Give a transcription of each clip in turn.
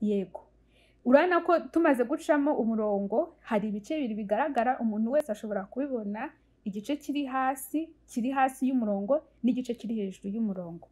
yego urabona ko tumaze gucamo umurongo hari ibice bibiri bigaragara umuntu wese ashobora kubibona igice kiri hasi y'umurongo n'igice kiri hejuru y'umurongo.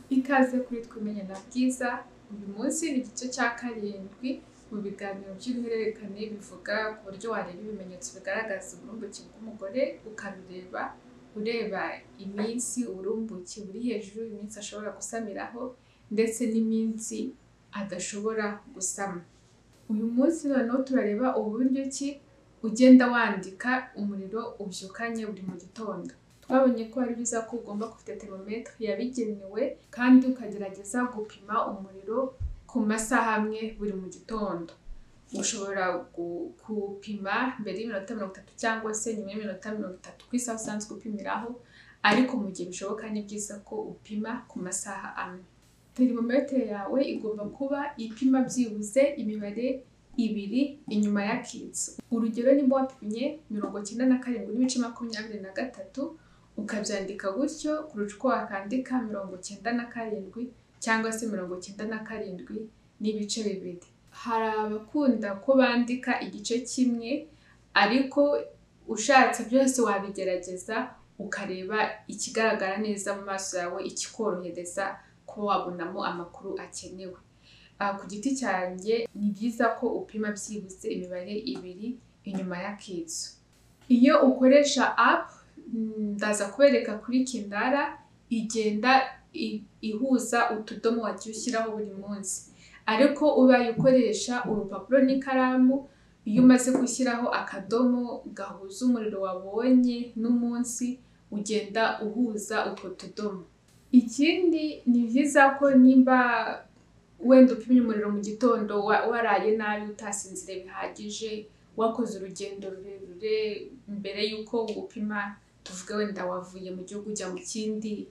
Ikaze kuri Twimenya na Bwiza. Uyu munsi ni igice cya 7 mu biganiro by'uruhererekane bivuga ku buryo wareba ibimenyetso bigaragaza uburumbuke bw'umugore ukabireba ureba iminsi uburumbuke buri hejuru, iminsi ashobora gusamiraho ndetse n'iminsi adashobora gusama. Uyu munsi noneho turareba uburyo ki ugenda wandika umuriro ubyukanye buri mu gitondo. Twabonye ko ari byiza ko ugomba gufite termometre yabigenewe kandi ukagerageza gupima umuriro ku masaha amwe buri mu gitondo. Ushobora gupima mbere y'iminota 30 cyangwa se nyuma y'iminota 30 ku isaha usanzwe upimiraho, ariko mu gihe bishoboka ni byiza ko upima ku masaha amwe. Termometre yawe igomba kuba ipima byibuze imibare 2 inyuma y'akitso. Urugero niba wapimye 97.23 ukabyandika gutyo kurusha uko wakandika 97 cyangwa se 97.2. Hari abakunda ko bandika igice kimwe, ariko ushatse byose wabigerageza ukareba ikigaragara neza mu maso yawe, ikikorohereza kuba wabonamo amakuru akenewe. Ku giti cyanjye ni byiza ko upima byibuze imibare 2 inyuma y'akitso. Iyo ukoresha app ndaza kubereka kuri Kindara, igenda ihuza utudomo wagiye ushyiraho buri munsi, ariko ubaye ukoresha urupapuro n'ikaramu, iyo umaze gushyiraho akadomo gahuza umuriro wabonye n'umunsi ugenda uhuza utwo tudomo. Ikindi ni byiza ko nimba wenda upimye umuriro mu gitondo waraye nabi utasinzire bihagije, wakoze urugendo rurerure mbere y'uko upima, tuvuge wenda wavuye mu gihugu ujya mu kindi,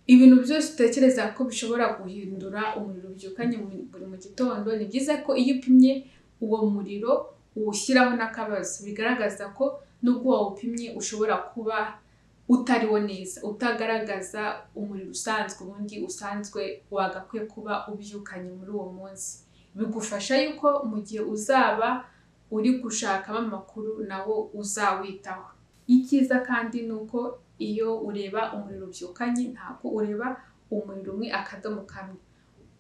ibintu byose utekereza ko bishobora guhindura umuriro ubyukanye buri mu gitondo, ni byiza ko iyo upimye uwo muriro uwushyiraho n'akabazo, bigaragaza ko nubwo wawupimye ushobora kuba utariwo neza, utagaragaza umuriro usanzwe wagakwiye kuba ubyukanye muri uwo munsi. Bigufasha yuko mu gihe uzaba uri gushakamo amakuru nawo uzawitaho. Icyiza kandi ni uko iyo ureba umuriro ubyukanye ntabwo ureba umuriro umwe akadomo kamwe,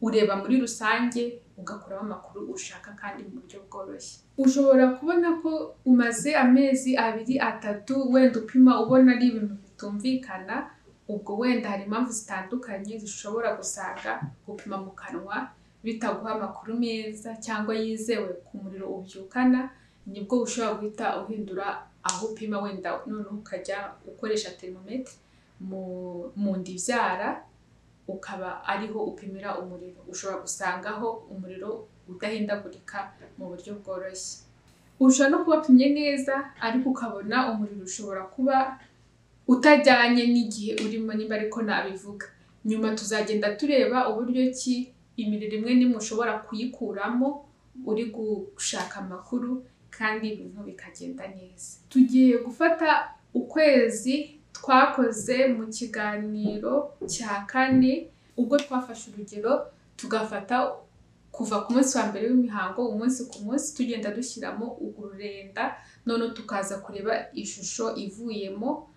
ureba muri rusange ugakuramo amakuru ushaka kandi mu buryo bworoshye. Ushobora kubona ko umaze amezi 2-3 wenda upima ubona ari ibintu bitumvikana, ubwo wenda hari impamvu zitandukanye zishobora gusanga gupima mu kanwa bitaguha amakuru meza cyangwa yizewe ku muriro ubyukana. Nibwo ushobora guhita uhindura aho upima, wenda noneho ukajya ukoresha termometre mu ndibyara, ukaba ariho upimira umuriro. Ushobora gusangaho umuriro udahindagurika mu buryo bworoshye. Ushobora no kubapimye neza ariko ukabona umuriro ushobora kuba utajyanye n'igihe urimo, niba ariko nabivuga. Nyuma tuzagenda tureba uburyo ki imiriro imwe n'imwe ushobora kuyikuramo uri gushaka amakuru kandi ibintu bikagenda neza. Tugiye gufata ukwezi twakoze mu kiganiro cya 4, ubwo twafashe urugero tugafata kuva ku munsi wa mbere w'imihango umunsi ku munsi, tugenda dushyiramo ururenda, none tukaza kureba ishusho ivuyemo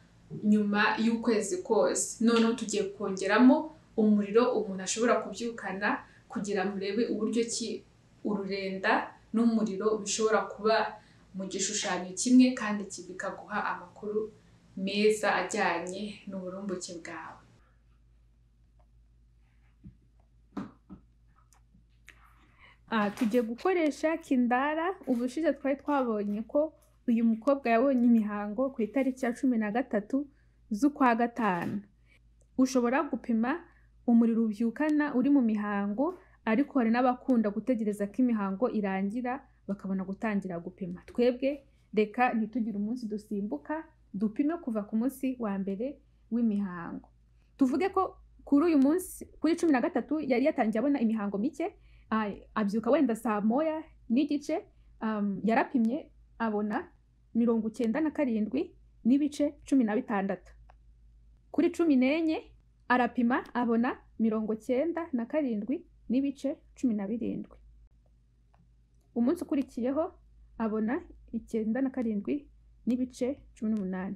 nyuma y'ukwezi kose. None tugiye kongeramo umuriro umuntu ashobora kubyukana kugira murebe uburyo ki ururenda n'umuriro bishobora kuba mu gishushanyo kimwe kandi bikaguha amakuru meza ajyanye n'uburumbuke bwawe. Tugiye gukoresha Kindara. Ubushize twari twabonye ko uyu mukobwa yabonye imihango ku itariki ya 13 z'ukwa gatanu. Ushobora gupima umuriro ubyukana uri mu mihango, ariko hari n'abakunda gutegereza ko imihango irangira bakabona gutangira gupima. Twebwe reka ntitugire umunsi dusimbuka, dupime kuva ku munsi wa mbere w'imihango. Tuvuge ko kuri uyu munsi kuri 13 yari yatangiye abona imihango mike, abyuka wenda saa 1:15, yarapimye abona 97.16. Kuri 14 arapima abona 97 n'ibice 17. Umunsi ukurikiyeho abona 97 n'ibice 18.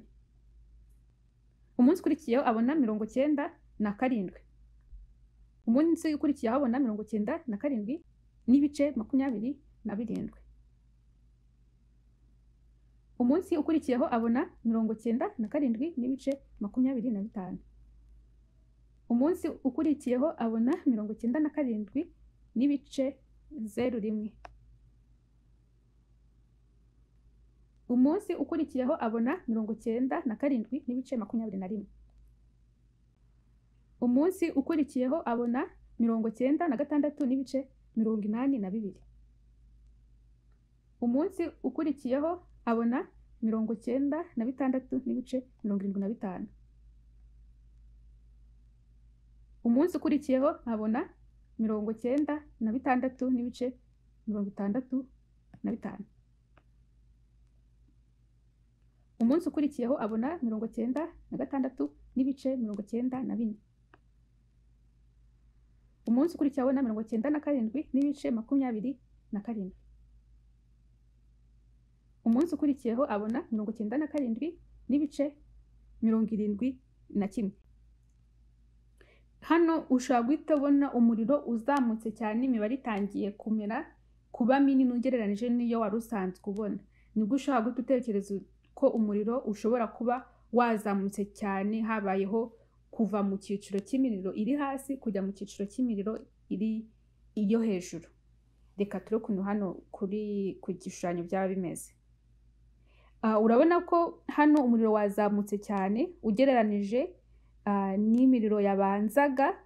Umunsi ukurikiyeho abona 97. Umunsi ukurikiyeho abona 97 n'ibice 27. Umunsi ukurikiyeho abona 97 n'ibice 25. Umunsi ukurikiyeho abona 97 n'ibice 0.1. Umunsi ukurikiyeho abona 97 n'ibice 21. Umunsi ukurikiyeho abona 96 n'ibice 82. Umunsi ukurikiyeho abona 96 n'ibice 75. Umunsi ukurikiyeho abona 96 n'ibice 65. Umunsi ukurikiyeho abona 96 n'ibice 94. Umunsi ukurikiyeho abona 97 n'ibice 27. Umunsi ukurikiyeho abona 97 n'ibice 71. Hano ushobora guhita ubona umuriro uzamutse cyane, imibare itangiye kuba minini ugereranije n'iyo wari usanzwe ubona. Nibwo ushobora guhita utekereza ko umuriro ushobora kuba wazamutse cyane, habayeho kuva mu cyiciro cy'imiriro iri hasi kujya mu cyiciro cy'imiriro iri iyo hejuru. Reka turebe ukuntu hano ku gishushanyo byaba bimeze. Urabona ko hano umuriro wazamutse cyane ugereranije n'imiriro yabanzaga.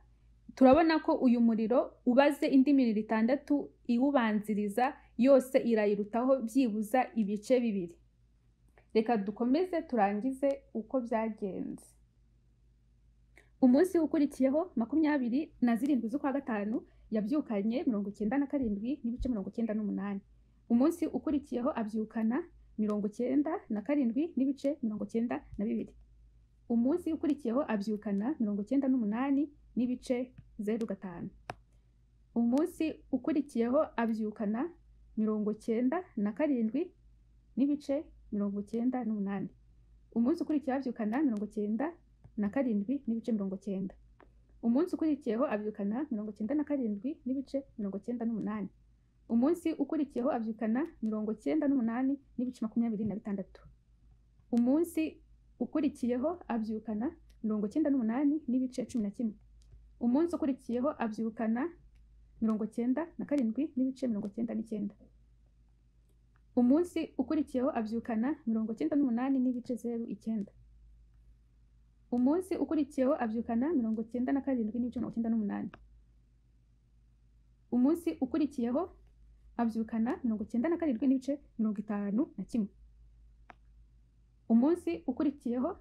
Turabona ko uyu muriro ubaze indi miriro 6 iwubanziriza yose irayirutaho byibuza ibice 2. Reka dukomeze turangize uko byagenze. Umunsi ukurikiyeho 27 z'ukwa gatanu yabyukanye 97 n'ibice 98. Umunsi ukurikiyeho abyukana 97 n'ibice 92. Umunsi ukurikiyeho abyukana 98 n'ibice 0.5. Umunsi ukurikiyeho abyukana 97 n'ibice 98. Umunsi ukurikiyeho abyukana 97 n'ibice 90. Umunsi ukurikiyeho abyukana 97 n'ibice 98. Umunsi ukurikiyeho abyukana 98 n'ibice 26. Umunsi ukurikiyeho abyukana 98 n'ibice 11. Umunsi ukurikiyeho abyukana 97 n'ibice 99. Umunsi ukurikiyeho abyukana 98 n'ibice 0.9. Umunsi ukurikiyeho abyukana 97 n'ibice 98. Umunsi ukurikiyeho abyukana 97 n'ibice 51. Umunsi ukurikiyeho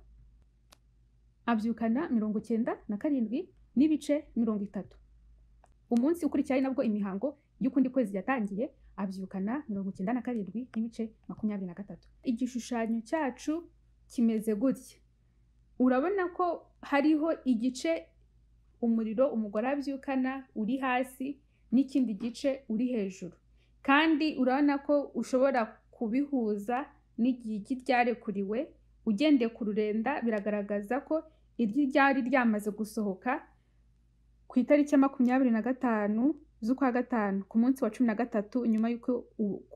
abyukana 97 n'ibice 30. Umunsi ukurikiyeho nabwo imihango y'ukundi kwezi yatangiye, abyukana 97 n'ibice 23. Igishushanyo cyacu kimeze gutya. Urabona ko hariho igice umuriro umugore abyukana uri hasi n'ikindi gice uri hejuru, kandi urabona ko ushobora kubihuza n'igihe ryarekuriwe. Ugendeye ku rurenda biragaragaza ko iryo ryari ryamaze gusohoka ku itariki ya 25 z'ukwa gatanu ku munsi wa 13 nyuma y'uko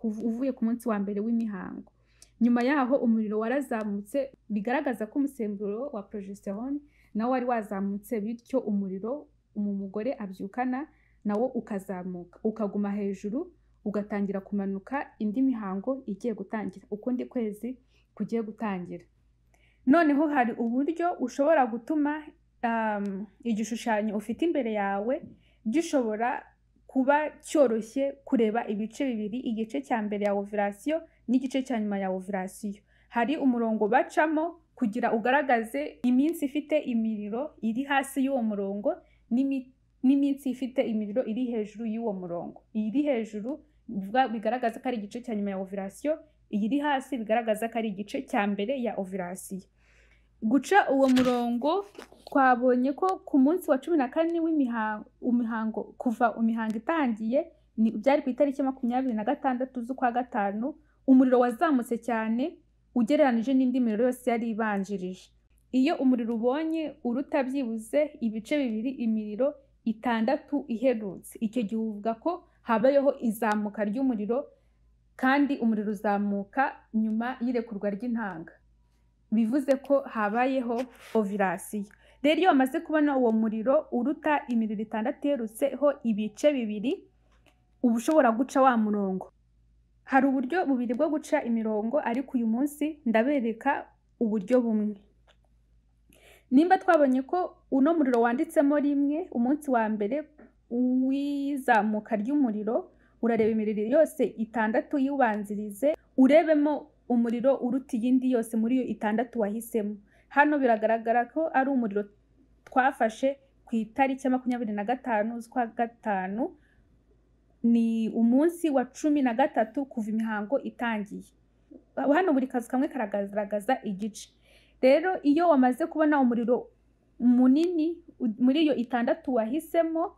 uvuye ku munsi wa mbere w'imihango. Nyuma yaho umuriro warazamutse, bigaragaza ko umusemburo wa progesterone nawo wari wazamutse, bityo umuriro umugore abyukana nawo ukazamuka ukaguma hejuru, ugatangira kumanuka indi mihango igiye gutangira, ukundi kwezi kugiye gutangira. Noneho hari uburyo ushobora gutuma igishushanyo ufite imbere yawe gishobora kuba cyoroshye kureba ibice bibiri, igice cya mbere ya ovulation n'igice cya nyuma ya ovulation. Hari umurongo bacamo kugira ugaragaze iminsi ifite imiriro iri hasi y'uwo murongo n'iminsi ifite imiriro iri hejuru y'uwo murongo. Iri hejuru bigaragaza ko ari igice cya nyuma ya ovulation, iri hasi bigaragaza ko ari igice cya mbere ya ovulation. Guca uwo murongo twabonye ko ku munsi wa 14 w'imihango kuva imihango itangiye byari ku itariki 26 z'ukwa gatanu, umuriro wazamutse cyane ugereranije n'indi miriro yose yari ibanjirije. Iyo umuriro ubonye uruta byibuze ibice bibiri imiriro 6 iherutse, icyo gihe uvuga ko habayeho izamuka ry'umuriro kandi umuriro uzamuka nyuma y'irekurwa ry'intanga, bivuze ko habayeho ovulation. Rero iyo wamaze kubona uwo muriro uruta imiriro 6 iherutseho ibice bibiri, uba ushobora guca wa murongo. Hari uburyo bubiri bwo guca imirongo, ariko uyu munsi ndabereka uburyo bumwe. Nimba twabonye ko uno muriro wanditsemo rimwe, umunsi wa mbere w'izamuka ry'umuriro, urareba imiriro yose 6 y'ubanzirize, urebemo umuriro uruta iyindi yose muri iyo 6 wahisemo. Hano biragaragara ko ari umuriro twafashe ku itariki 25 z'ukwa gatanu, ni umunsi wa 13 kuva imihango itangiye. Hano buri kazu kamwe karagaragaza igice. Rero iyo wamaze kubona umuriro munini muri iyo 6 wahisemo,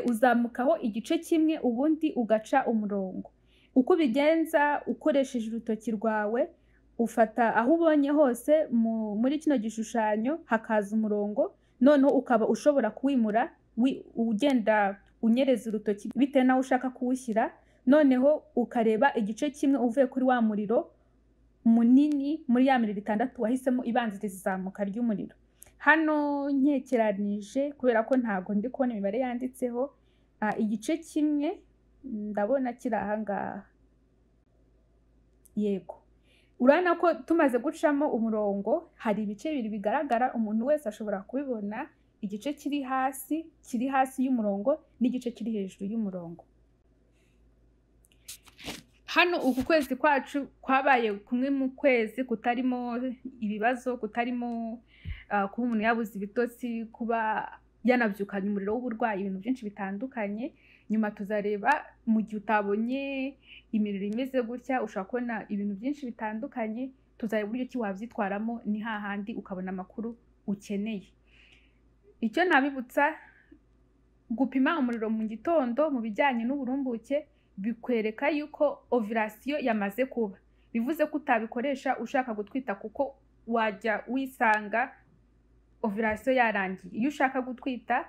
uzamukaho igice kimwe ubundi ugaca umurongo. Uko ubigenza ukoresheje urutoki rwawe, ufata aho ubonye hose muri kino gishushanyo hakaza umurongo, noneho ukaba ushobora kuwimura ugenda unyereza urutoki bitewe naho ushaka kuwushyira, noneho ukareba igice kimwe uvuye kuri wa muriro munini muri ya miriro 6 wahisemo ibanziriza izamuka ry'umuriro. Hano nkekeranije kubera ko ntago ndi kubona imibare yanditseho, igice kimwe ndabona kiri aha ngaha. Yego, urabona ko tumaze gucamo umurongo hari ibice bibiri bigaragara, umuntu wese ashobora kubibona, igice kiri hasi y'umurongo n'igice kiri hejuru y'umurongo. Hano uku kwezi kwacu kwabaye kumwe mu kwezi kutarimo ibibazo, kutarimo kuba umuntu yabuze ibitotsi, kuba yanabyukanye umuriro w'uburwayi, ibintu byinshi bitandukanye. Nyuma tuzareba mu gihe utabonye imiriro imeze gutya, ushobora kubona ibintu byinshi bitandukanye, tuzareba uburyo ki wabyitwaramo, ni hahandi ukabona amakuru ukeneye. Icyo nabibutsa, gupima umuriro mu gitondo mu bijyanye n'uburumbuke bikwereka yuko ovulation yamaze kuba. Bivuze ko utabikoresha ushaka gutwita, kuko wajya wisanga ovulation yarangiye. Iyo ushaka gutwita,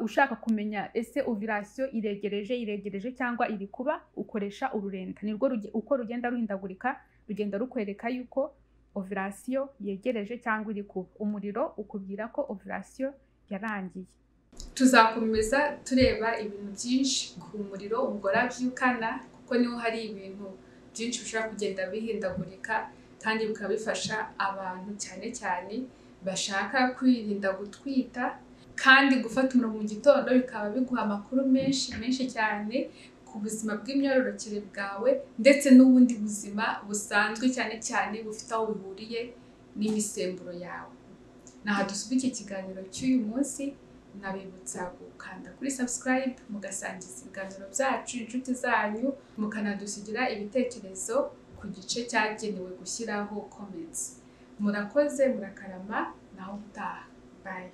ushaka kumenya ese ovulation iregereje cyangwa iri kuba, ukoresha ururenda. Nirwo uko rugenda ruhindagurika rugenda rukwereka yuko ovulation yegereje cyangwa iri kuba. Umuriro ukubwira ko ovulation yarangiye. Tuzakomeza tureba ibintu byinshi ku muriro umugore abyukana, kuko niho hari ibintu byinshi bishobora kugenda bihindagurika, kandi bikaba bifasha abantu cyane cyane bashaka kwirinda gutwita. Kandi gufata umuriro mu gitondo bikaba biguha amakuru menshi cyane ku buzima bw'imyororokere bwawe, ndetse n'ubundi buzima busanzwe cyane cyane bufite aho bihuriye n'imisemburo yawe. Naha dusubiye iki kiganiro cy'uyu munsi, nabibutsa gukanda kuri subscribe, mugasangiza ibiganiro byacu inshuti zanyu, mukanadusigira ibitekerezo ku gice cyagenewe gushyiraho comments. Murakoze, murakarama, naho utaha. Bye.